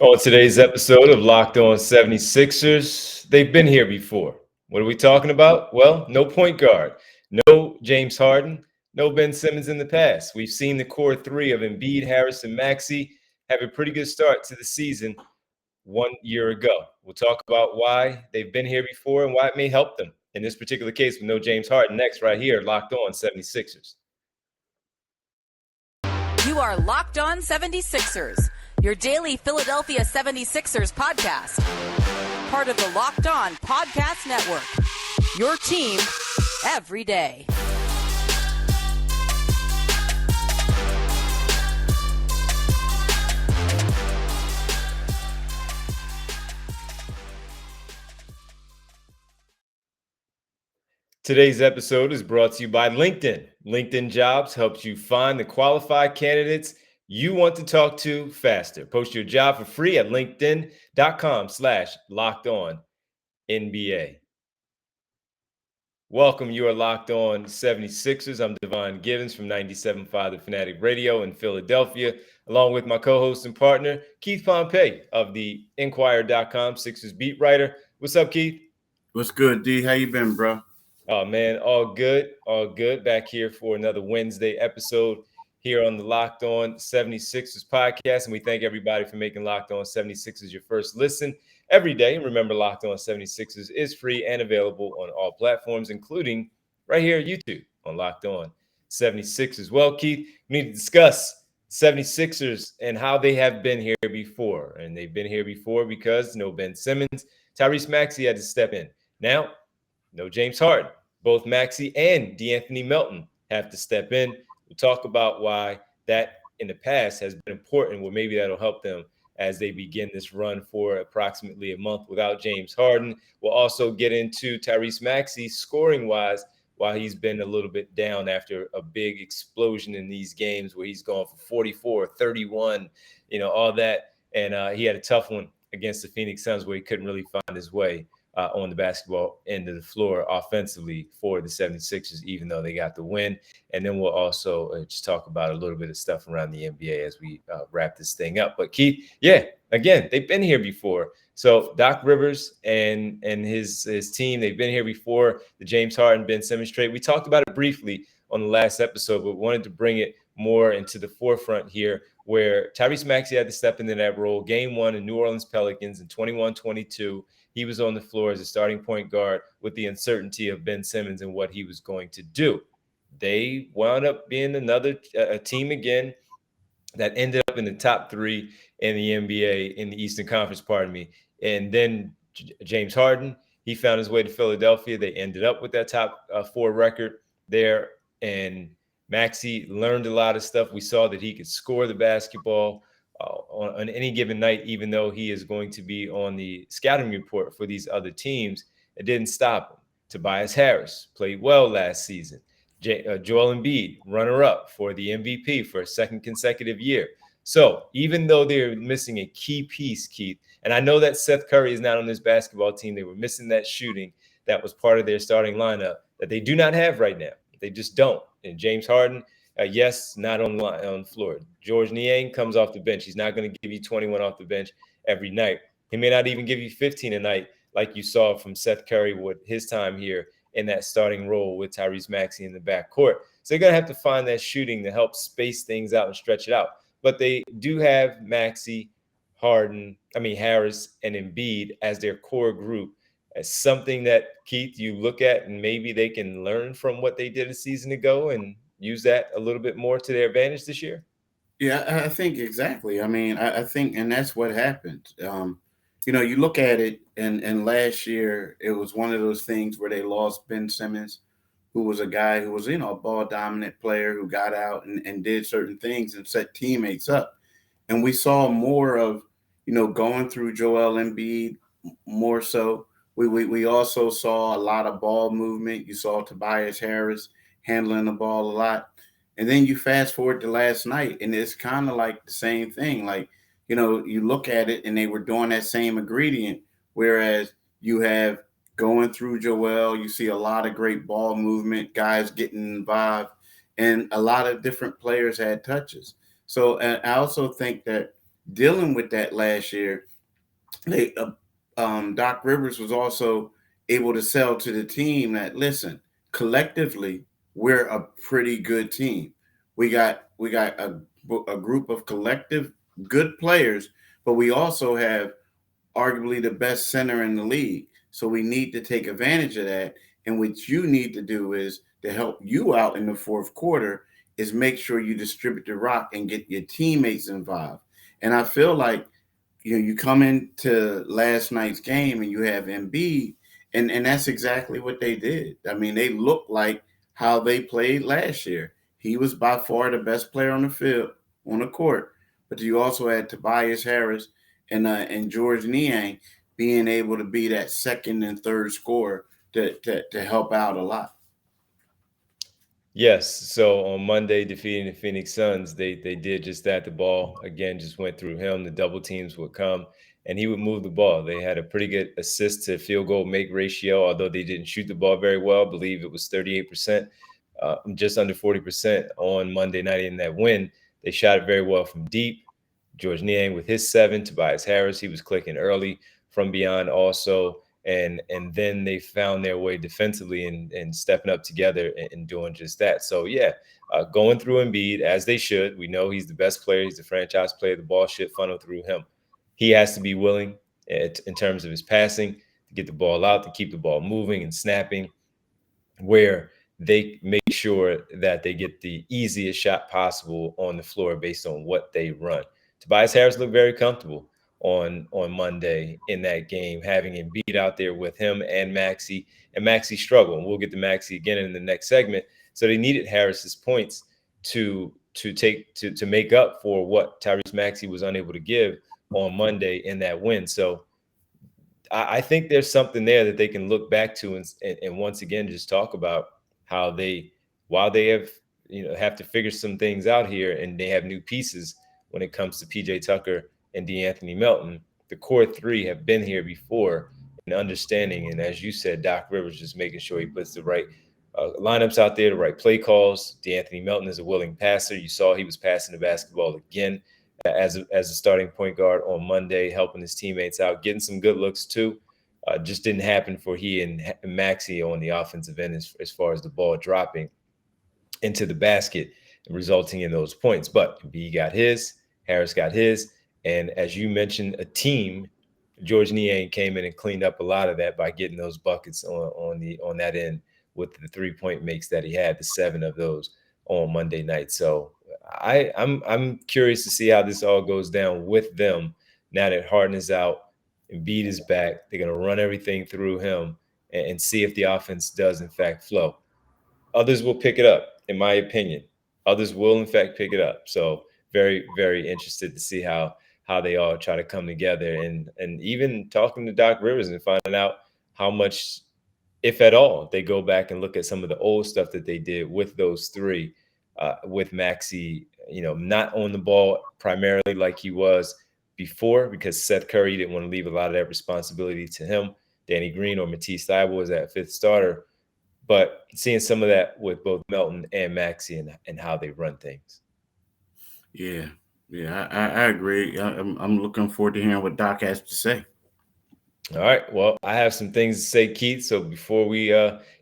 On today's episode of Locked On 76ers, they've been here before. What are we talking about? Well, no point guard, no James Harden, no Ben Simmons in the past. We've seen the core three of Embiid, Harris, and Maxey have a pretty good start to the season 1 year ago. We'll talk about why they've been here before and why it may help them in this particular case with no James Harden next, right here, Locked On 76ers. You are Locked On 76ers, your daily Philadelphia 76ers podcast. Part of the Locked On Podcast Network, your team every day. Today's episode is brought to you by LinkedIn. LinkedIn Jobs helps you find the qualified candidates you want to talk to faster. Post your job for free at linkedin.com/lockedonnba. Welcome. You are Locked On 76ers. I'm Devon Givens from 97.5 The Fanatic Radio in Philadelphia, along with my co-host and partner, Keith Pompey of the Inquirer.com Sixers beat writer. What's up, Keith? What's good, D? How you been, bro? Oh, man, all good. Back here for another Wednesday episode here on the Locked On 76ers podcast. And we thank everybody for making Locked On 76ers your first listen every day. And remember, Locked On 76ers is free and available on all platforms, including right here at YouTube on Locked On 76ers. Well, Keith, we need to discuss 76ers and how they have been here before. And they've been here before because no Ben Simmons. Tyrese Maxey had to step in. Now, no James Harden. Both Maxey and DeAnthony Melton have to step in. We'll talk about why that in the past has been important, where maybe that'll help them as they begin this run for approximately a month without James Harden. We'll also get into Tyrese Maxey scoring-wise, while he's been a little bit down after a big explosion in these games where he's gone for 44, 31, all that. And he had a tough one against the Phoenix Suns where he couldn't really find his way on the basketball end of the floor offensively for the 76ers, even though they got the win. And then we'll also just talk about a little bit of stuff around the NBA as we wrap this thing up. But Keith, again, they've been here before. So Doc Rivers and his team, they've been here before the James Harden, Ben Simmons trade. We talked about it briefly on the last episode, but wanted to bring it more into the forefront here, where Tyrese Maxey had to step into that role. Game 1 in New Orleans Pelicans in 21-22. He was on the floor as a starting point guard with the uncertainty of Ben Simmons and what he was going to do. They wound up being another team again that ended up in the top 3 in the NBA in the Eastern Conference, And then James Harden, he found his way to Philadelphia. They ended up with that top 4 record there. And Maxey learned a lot of stuff. We saw that he could score the basketball on any given night, even though he is going to be on the scouting report for these other teams. It didn't stop him. Tobias Harris played well last season. Joel Embiid, runner-up for the MVP for a second consecutive year. So even though they're missing a key piece, Keith, and I know that Seth Curry is not on this basketball team, they were missing that shooting that was part of their starting lineup that they do not have right now. They just don't. And James Harden, yes, not on the floor. George Niang comes off the bench. He's not going to give you 21 off the bench every night. He may not even give you 15 a night like you saw from Seth Curry with his time here in that starting role with Tyrese Maxey in the backcourt. So they're going to have to find that shooting to help space things out and stretch it out. But they do have Maxey, Harris, and Embiid as their core group, as something that, Keith, you look at and maybe they can learn from what they did a season ago and use that a little bit more to their advantage this year? Yeah, I think exactly. I think, and that's what happened. You look at it, and last year it was one of those things where they lost Ben Simmons, who was a guy who was, a ball dominant player who got out and did certain things and set teammates up. And we saw more of, going through Joel Embiid more so. We also saw a lot of ball movement. You saw Tobias Harris handling the ball a lot. And then you fast forward to last night, and it's kind of like the same thing. Like, you look at it and they were doing that same ingredient, whereas you have going through Joel, you see a lot of great ball movement, guys getting involved, and a lot of different players had touches. So I also think that dealing with that last year, they Doc Rivers was also able to sell to the team that, listen, collectively we're a pretty good team. We got a group of collective good players, but we also have arguably the best center in the league. So we need to take advantage of that. And what you need to do is to help you out in the fourth quarter is make sure you distribute the rock and get your teammates involved. And I feel like you come into last night's game and you have Embiid, and that's exactly what they did. I mean, they looked like how they played last year. He was by far the best player on the field, on the court. But you also had Tobias Harris and George Niang being able to be that second and third scorer to help out a lot. Yes. So on Monday, defeating the Phoenix Suns, they did just that. The ball again just went through him. The double teams would come, and he would move the ball. They had a pretty good assist to field goal make ratio, although they didn't shoot the ball very well. I believe it was 38%, just under 40% on Monday night in that win. They shot it very well from deep. George Niang with his 7, Tobias Harris, he was clicking early from beyond also. And then they found their way defensively and stepping up together and doing just that. So yeah, going through Embiid as they should. We know he's the best player. He's the franchise player. The ball should funnel through him. He has to be willing in terms of his passing to get the ball out, to keep the ball moving and snapping, where they make sure that they get the easiest shot possible on the floor based on what they run. Tobias Harris looked very comfortable on Monday in that game, having Embiid out there with him and Maxey struggled. And we'll get to Maxey again in the next segment. So they needed Harris's points to make up for what Tyrese Maxey was unable to give on Monday in that win. So I think there's something there that they can look back to and once again just talk about how while they have to figure some things out here and they have new pieces when it comes to PJ Tucker and DeAnthony Melton, the core three have been here before in understanding. And as you said, Doc Rivers just making sure he puts the right lineups out there, the right play calls. DeAnthony Melton is a willing passer. You saw he was passing the basketball again as a starting point guard on Monday, helping his teammates out, getting some good looks too. Just didn't happen for he and Maxey on the offensive end as far as the ball dropping into the basket and resulting in those points. But B got his, Harris got his. And as you mentioned, a team, George Niang came in and cleaned up a lot of that by getting those buckets on that end with the 3-point makes that he had, the 7 of those on Monday night. So I'm curious to see how this all goes down with them now that Harden is out and Embiid is back. They're going to run everything through him and see if the offense does in fact flow. Others will pick it up, in my opinion. Others will in fact pick it up. So very, very interested to see how they all try to come together and even talking to Doc Rivers and finding out how much, if at all, they go back and look at some of the old stuff that they did with those three, with Maxey, not on the ball primarily like he was before, because Seth Curry didn't want to leave a lot of that responsibility to him. Danny Green or Matisse Thybulle was that 5th starter. But seeing some of that with both Melton and Maxey and how they run things. Yeah, I agree. I'm looking forward to hearing what Doc has to say. All right. Well, I have some things to say, Keith. So before we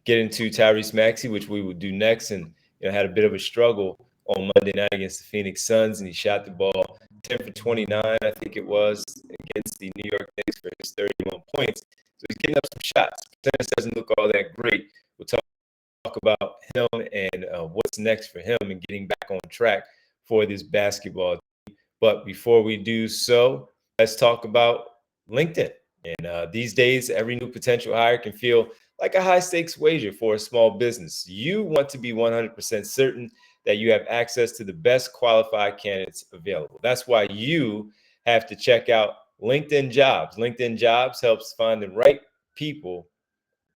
get into Tyrese Maxey, which we will do next, and had a bit of a struggle on Monday night against the Phoenix Suns, and he shot the ball 10 for 29, I think it was, against the New York Knicks for his 31 points. So he's getting up some shots. Percentage doesn't look all that great. We'll talk about him and what's next for him and getting back on track for this basketball team. But before we do so, let's talk about LinkedIn. And these days, every new potential hire can feel like a high-stakes wager for a small business. You want to be 100% certain that you have access to the best qualified candidates available. That's why you have to check out LinkedIn Jobs. LinkedIn Jobs helps find the right people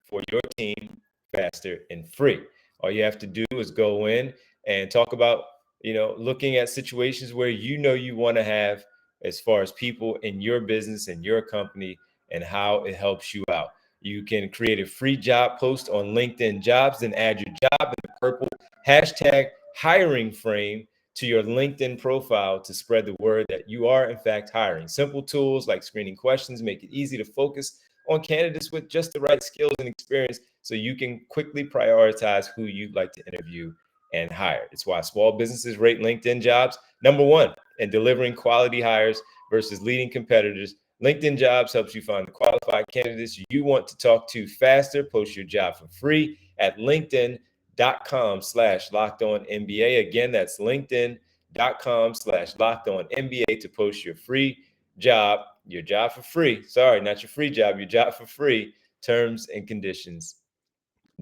for your team faster and free. All you have to do is go in and talk about, looking at situations where you want to have as far as people in your business and your company and how it helps you out. You can create a free job post on LinkedIn Jobs, then add your job in the purple hashtag hiring frame to your LinkedIn profile to spread the word that you are, in fact, hiring. Simple tools like screening questions make it easy to focus on candidates with just the right skills and experience so you can quickly prioritize who you'd like to interview and hire. It's why small businesses rate LinkedIn jobs number one in delivering quality hires versus leading competitors. LinkedIn Jobs helps you find the qualified candidates you want to talk to faster. Post your job for free at linkedin.com/lockedonnba. Again, that's linkedin.com/lockedonnba to post your free job, your job for free. Sorry, not your free job, your job for free. Terms and conditions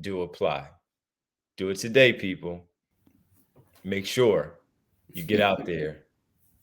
do apply. Do it today, people. Make sure you get out there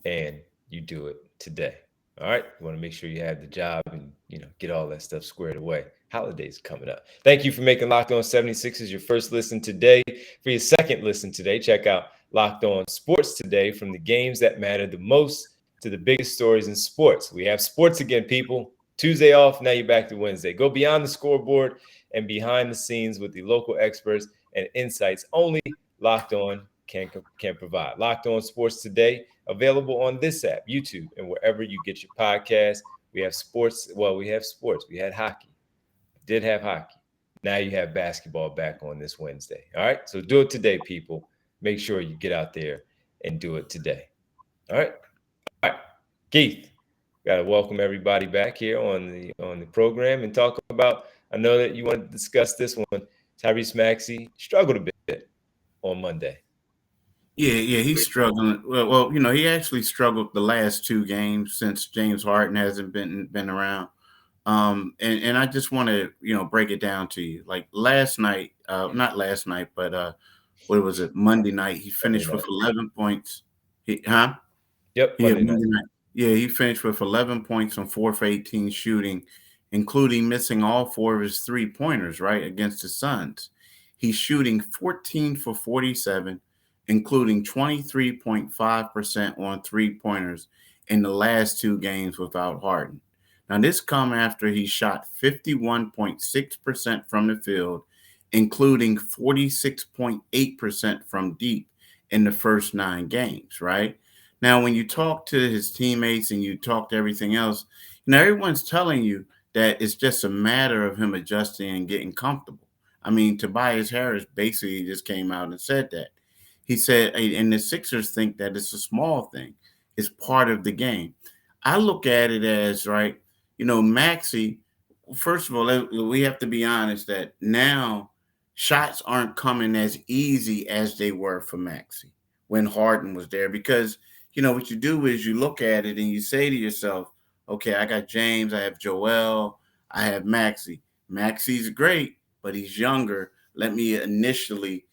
and you do it today. All right. You want to make sure you have the job and, get all that stuff squared away. Holidays coming up. Thank you for making Locked On 76ers your first listen today. For your second listen today, check out Locked On Sports Today, from the games that matter the most to the biggest stories in sports. We have sports again, people. Tuesday off. Now you're back to Wednesday. Go beyond the scoreboard and behind the scenes with the local experts and insights only Locked On can provide. Locked On Sports Today, available on this app, YouTube, and wherever you get your podcasts. We have sports. Well, we have sports. We had hockey. Did have hockey. Now you have basketball back on this Wednesday. All right. So do it today, people. Make sure you get out there and do it today. All right. All right. Keith, got to welcome everybody back here on the program and talk about. I know that you want to discuss this one. Tyrese Maxey struggled a bit on Monday. Yeah, he's struggling. Well, he actually struggled the last two games since James Harden hasn't been around. And I just want to, break it down to you. Like last night, not last night, but what was it? Monday night, he finished with 11 points. Yep. Monday night. Yeah, he finished with 11 points on 4 for 18 shooting, including missing all 4 of his 3-pointers, right, against the Suns. He's shooting 14 for 47, including 23.5% on 3-pointers in the last 2 games without Harden. Now, this come after he shot 51.6% from the field, including 46.8% from deep in the first 9 games, right? Now, when you talk to his teammates and you talk to everything else, everyone's telling you that it's just a matter of him adjusting and getting comfortable. I mean, Tobias Harris basically just came out and said that. He said, and the Sixers think that it's a small thing. It's part of the game. I look at it as, right, Maxey, first of all, we have to be honest that now shots aren't coming as easy as they were for Maxey when Harden was there, because, what you do is you look at it and you say to yourself, okay, I got James, I have Joel, I have Maxey. Maxey's great, but he's younger. Let me initially,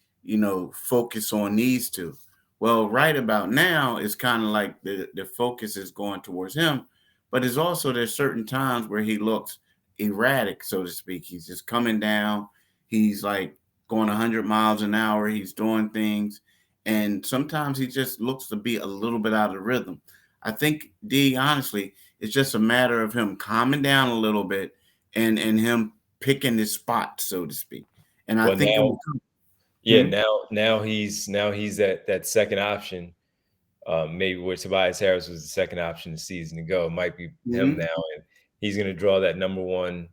focus on these two. Well, right about now, it's kind of like the focus is going towards him, but there's certain times where he looks erratic, so to speak. He's just coming down. He's like going 100 miles an hour. He's doing things. And sometimes he just looks to be a little bit out of rhythm. I think, D, honestly, it's just a matter of him calming down a little bit and him picking his spot, so to speak. And I think now he's that second option, maybe where Tobias Harris was the second option the season ago. It might be him now, and he's going to draw that number one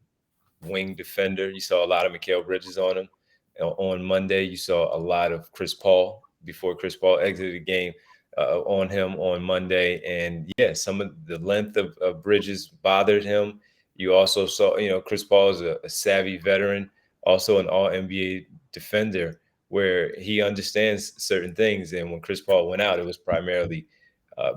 wing defender. You saw a lot of Mikal Bridges on him. On Monday, you saw a lot of Chris Paul before Chris Paul exited the game on him on Monday. And yeah, some of the length of Bridges bothered him. You also saw, Chris Paul is a savvy veteran, also an all-NBA defender, where he understands certain things. And when Chris Paul went out, it was primarily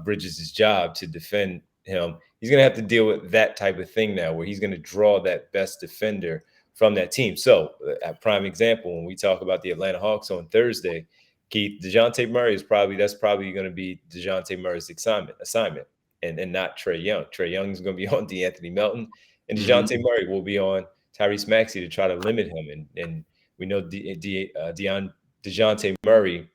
Bridges' job to defend him. He's going to have to deal with that type of thing now, where he's going to draw that best defender from that team. So a prime example, when we talk about the Atlanta Hawks on Thursday, Keith, DeJounte Murray that's probably going to be DeJounte Murray's assignment and not Trae Young. Trae Young is going to be on DeAnthony Melton, and DeJounte Murray will be on Tyrese Maxey to try to limit him. And we know DeJounte Murray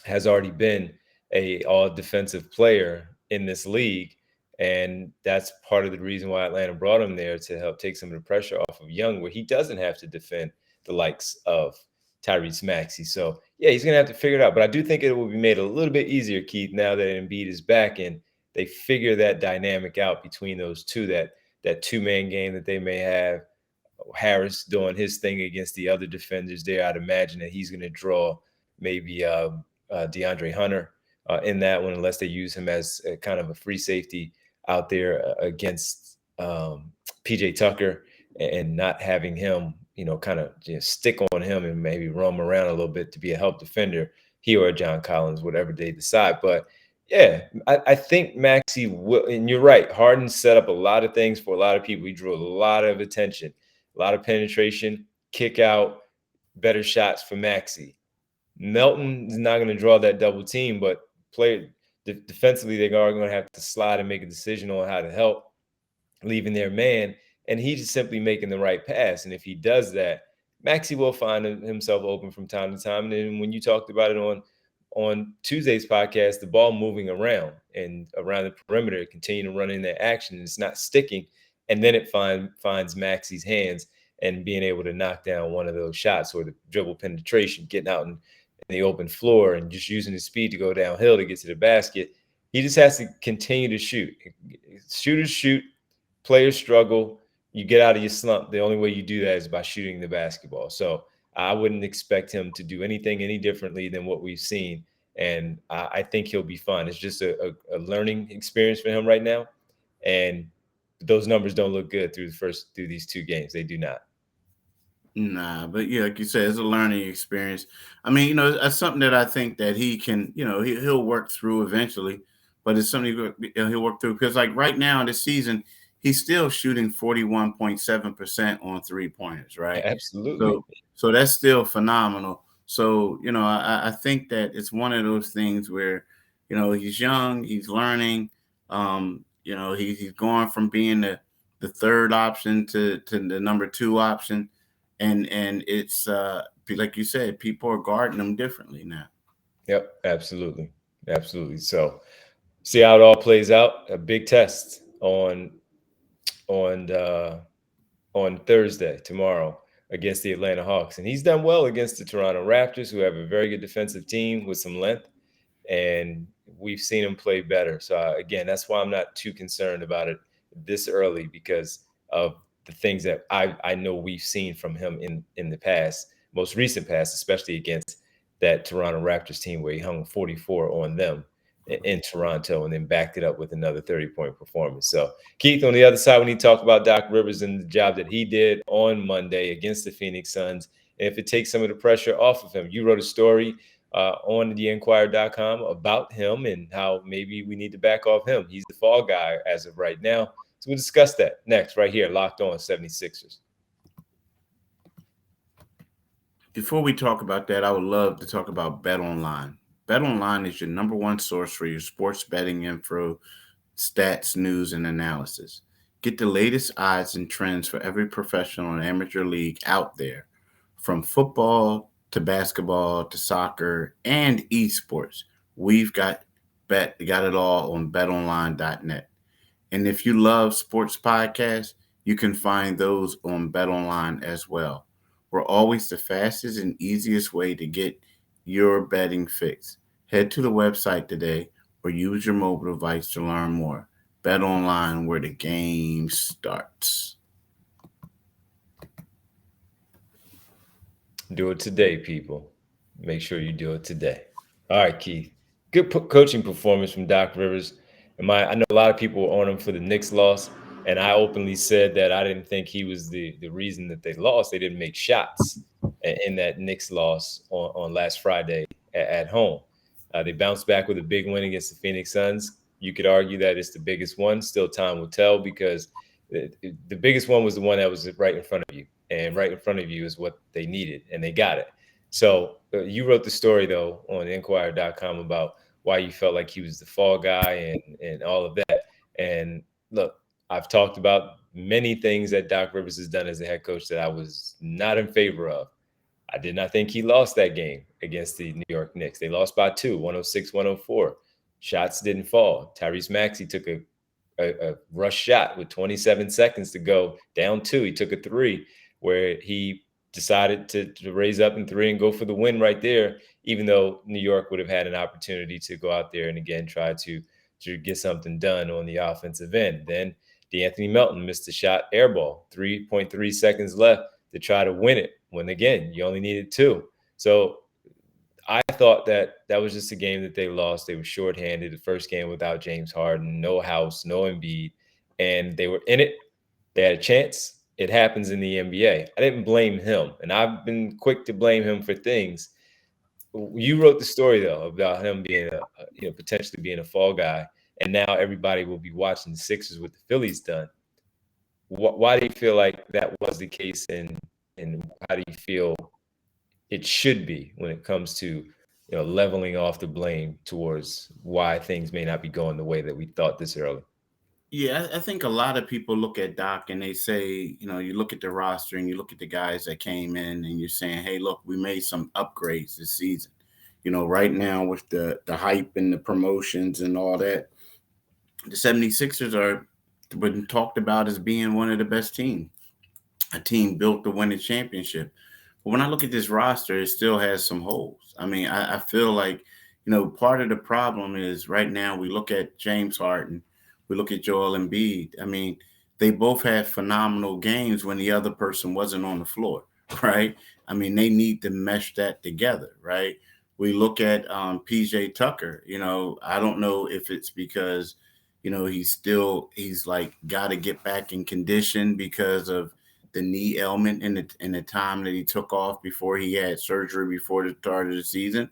has already been a all-defensive player in this league, and that's part of the reason why Atlanta brought him there, to help take some of the pressure off of Young, where he doesn't have to defend the likes of Tyrese Maxey. So yeah, he's gonna have to figure it out. But I do think it will be made a little bit easier, Keith, now that Embiid is back and they figure that dynamic out between those two, that two-man game that they may have. Harris doing his thing against the other defenders there. I'd imagine that he's going to draw maybe DeAndre Hunter in that one, unless they use him as a kind of a free safety out there against PJ Tucker, and not having him, kind of stick on him and maybe roam around a little bit to be a help defender, he or John Collins, whatever they decide. But yeah, I think Maxey will, and you're right. Harden set up a lot of things for a lot of people. He drew a lot of attention, a lot of penetration, kick out, better shots for Maxey. Melton is not going to draw that double team, but defensively, they are going to have to slide and make a decision on how to help, leaving their man, and he's just simply making the right pass. And if he does that, Maxey will find himself open from time to time. And then when you talked about it on Tuesday's podcast, the ball moving around and around the perimeter, continue to run in that action, it's not sticking, and then it finds Maxey's hands and being able to knock down one of those shots, or the dribble penetration, getting out in the open floor and just using his speed to go downhill to get to the basket. He just has to continue to shoot. Shooters shoot, players struggle. You get out of your slump. The only way you do that is by shooting the basketball. So I wouldn't expect him to do anything any differently than what we've seen. And I think he'll be fine. It's just a learning experience for him right now. And those numbers don't look good through these two games. They do not. Nah, but yeah, like you said, it's a learning experience. I mean, it's something that I think that he can, he'll work through eventually, but it's something he'll work through, because like right now in this season, he's still shooting 41.7% on 3-pointers, right? Absolutely. So that's still phenomenal. So, I think that it's one of those things where, he's young, he's learning, he's going from being the third option to the number 2 option. And it's like you said, people are guarding them differently now. Yep, absolutely. So see how it all plays out. A big test on Thursday, tomorrow, against the Atlanta Hawks. And he's done well against the Toronto Raptors, who have a very good defensive team with some length. And we've seen him play better. So again, that's why I'm not too concerned about it this early, because of the things that I know we've seen from him in the past, most recent past, especially against that Toronto Raptors team where he hung 44 on them in Toronto and then backed it up with another 30-point performance. So Keith, on the other side, when he talked about Doc Rivers and the job that he did on Monday against the Phoenix Suns, and if it takes some of the pressure off of him, you wrote a story on theenquirer.com about him and how maybe we need to back off him. He's the fall guy as of right now. So we'll discuss that next, right here, Locked On 76ers. Before we talk about that, I would love to talk about BetOnline. BetOnline is your number one source for your sports betting info, stats, news, and analysis. Get the latest odds and trends for every professional and amateur league out there, from football to basketball to soccer and esports. We've got it all on betonline.net. And if you love sports podcasts, you can find those on BetOnline as well. We're always the fastest and easiest way to get your betting fix. Head to the website today or use your mobile device to learn more. BetOnline, where the game starts. Do it today, people. Make sure you do it today. All right, Keith. Good coaching performance from Doc Rivers. I know a lot of people were on him for the Knicks loss, and I openly said that I didn't think he was the reason that they lost. They didn't make shots in that Knicks loss on last Friday at home. They bounced back with a big win against the Phoenix Suns. You could argue that it's the biggest one. Still, time will tell, because the biggest one was the one that was right in front of you, and right in front of you is what they needed, and they got it. So you wrote the story, though, on Enquirer.com about why you felt like he was the fall guy and all of that. And look, I've talked about many things that Doc Rivers has done as a head coach that I was not in favor of. I did not think he lost that game against the New York Knicks. They lost by 2, 106-104. Shots didn't fall. Tyrese Maxey took a rush shot with 27 seconds to go, down 2. He took a 3 where he decided to raise up in three and go for the win right there, even though New York would have had an opportunity to go out there and again try to get something done on the offensive end. Then DeAnthony Melton missed a shot air ball, 3.3 seconds left to try to win it, when again you only needed two. So I thought that that was just a game that they lost. They were shorthanded. The first game without James Harden, no House, no Embiid, and they were in it. They had a chance. It happens in the NBA. I didn't blame him, and I've been quick to blame him for things. You wrote the story though about him being potentially being a fall guy, and now everybody will be watching the Sixers with the Phillies done. Why do you feel like that was the case, and how do you feel it should be when it comes to leveling off the blame towards why things may not be going the way that we thought this early? Yeah, I think a lot of people look at Doc and they say, you look at the roster and you look at the guys that came in and you're saying, hey, look, we made some upgrades this season. Right now with the hype and the promotions and all that, the 76ers are been talked about as being one of the best teams, a team built to win a championship. But when I look at this roster, it still has some holes. I mean, I feel like, part of the problem is right now we look at James Harden, we look at Joel Embiid. I mean, they both had phenomenal games when the other person wasn't on the floor, right? I mean, they need to mesh that together, right? We look at PJ Tucker. I don't know if it's because, he's like got to get back in condition because of the knee ailment in the time that he took off before he had surgery before the start of the season,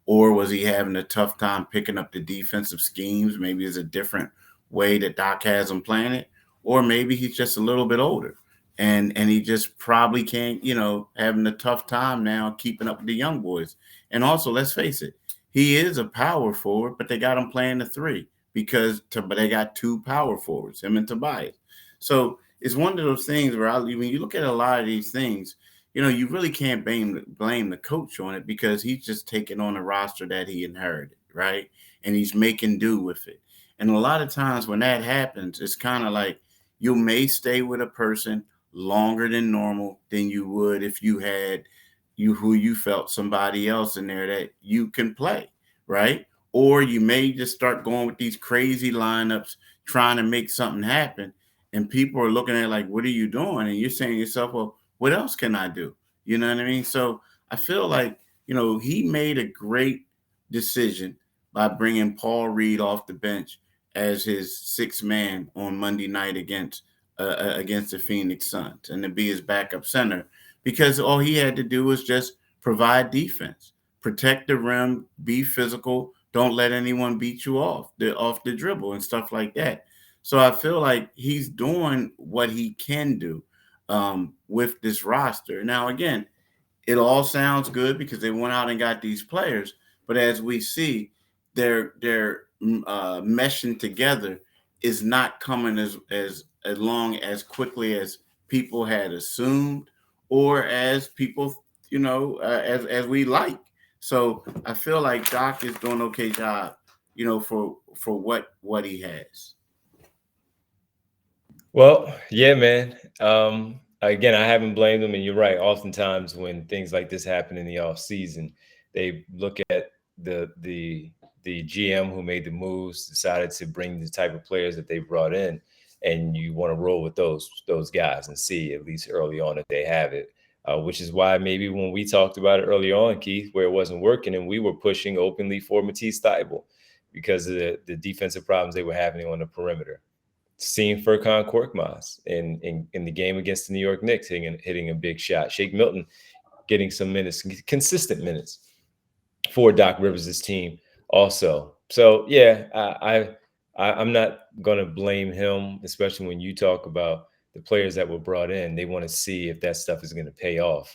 or was he having a tough time picking up the defensive schemes? Maybe it's a different way that Doc has him playing it, or maybe he's just a little bit older and he just probably can't, having a tough time now keeping up with the young boys. And also, let's face it, he is a power forward, but they got him playing the three but they got two power forwards, him and Tobias. So it's one of those things where when you look at a lot of these things, you really can't blame the coach on it because he's just taking on a roster that he inherited, right? And he's making do with it. And a lot of times when that happens, it's kind of like you may stay with a person longer than normal than you would if you had who you felt somebody else in there that you can play, right? Or you may just start going with these crazy lineups trying to make something happen. And people are looking at it like, what are you doing? And you're saying to yourself, well, what else can I do? You know what I mean? So I feel like, he made a great decision by bringing Paul Reed off the bench as his sixth man on Monday night against the Phoenix Suns and to be his backup center, because all he had to do was just provide defense, protect the rim, be physical, don't let anyone beat you off the dribble and stuff like that. So I feel like he's doing what he can do with this roster. Now, again, it all sounds good because they went out and got these players, but as we see, they're meshing together is not coming as long as quickly as people had assumed or as people as we like. So I feel like Doc is doing an okay job, for what he has. Well, yeah, man. Again, I haven't blamed them, and you're right. Oftentimes, when things like this happen in the off season, they look at the GM who made the moves, decided to bring the type of players that they brought in, and you want to roll with those guys and see at least early on if they have it. Which is why maybe when we talked about it early on, Keith, where it wasn't working, and we were pushing openly for Matisse Thybulle because of the defensive problems they were having on the perimeter. Seeing Furkan Korkmaz in the game against the New York Knicks hitting a big shot. Shake Milton getting some minutes, consistent minutes for Doc Rivers' team also. So yeah, I'm not gonna blame him, especially when you talk about the players that were brought in. They want to see if that stuff is gonna pay off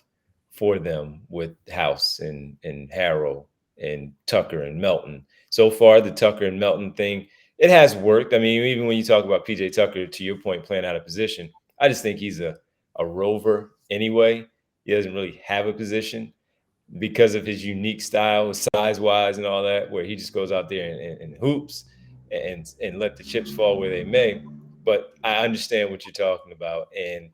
for them with House and Harrell and Tucker and Melton. So far, the Tucker and Melton thing, it has worked. I mean, even when you talk about PJ Tucker, to your point, playing out of position, I just think he's a rover anyway. He doesn't really have a position because of his unique style, size wise, and all that, where he just goes out there and hoops and let the chips fall where they may. But I understand what you're talking about, and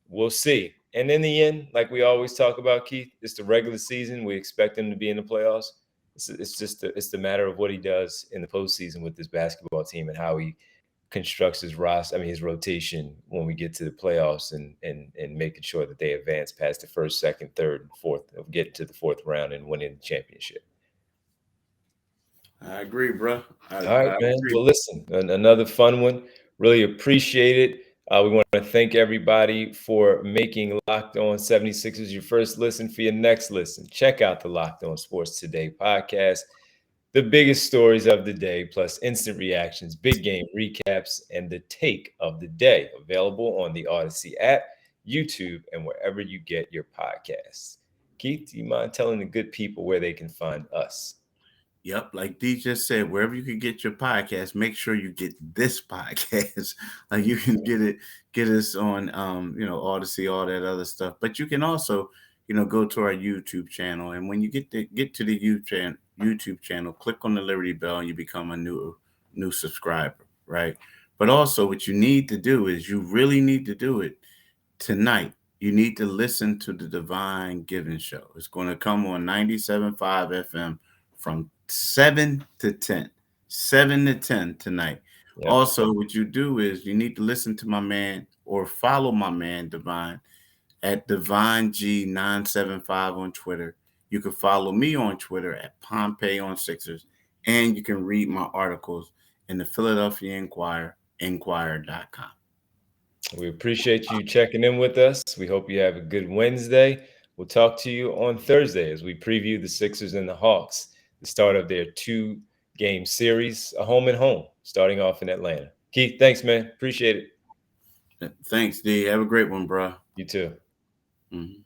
we'll see. And in the end, like we always talk about, Keith, it's the regular season. We expect him to be in the playoffs. It's just it's the matter of what he does in the postseason with this basketball team and how he constructs his roster. I mean, his rotation when we get to the playoffs and making sure that they advance past the first, second, third, and fourth, of getting to the fourth round and winning the championship. I agree, bro. All right, I man. agree. Well, listen, another fun one. Really appreciate it. We want to thank everybody for making Locked On 76ers your first listen. For your next listen, check out the Locked On Sports Today podcast. The biggest stories of the day, plus instant reactions, big game recaps, and the take of the day. Available on the Odyssey app, YouTube, and wherever you get your podcasts. Keith, do you mind telling the good people where they can find us? Yep, like D just said, wherever you can get your podcast, make sure you get this podcast. Like you can get us on Odyssey, all that other stuff. But you can also, go to our YouTube channel. And when you get to the YouTube channel, click on the Liberty Bell and you become a new subscriber, right? But also what you need to do is you really need to do it tonight. You need to listen to the Divine Giving Show. It's going to come on 97.5 FM from 7 to 10. 7 to 10 tonight. Yep. Also, what you do is you need to listen to my man or follow my man Divine at Divine G975 on Twitter. You can follow me on Twitter at Pompey on Sixers, and you can read my articles in the Philadelphia Inquirer.com. We appreciate you checking in with us. We hope you have a good Wednesday. We'll talk to you on Thursday as we preview the Sixers and the Hawks, the start of their 2-game series, a home and home, starting off in Atlanta. Keith, thanks, man. Appreciate it. Thanks, D. Have a great one, bro. You too. Mm-hmm.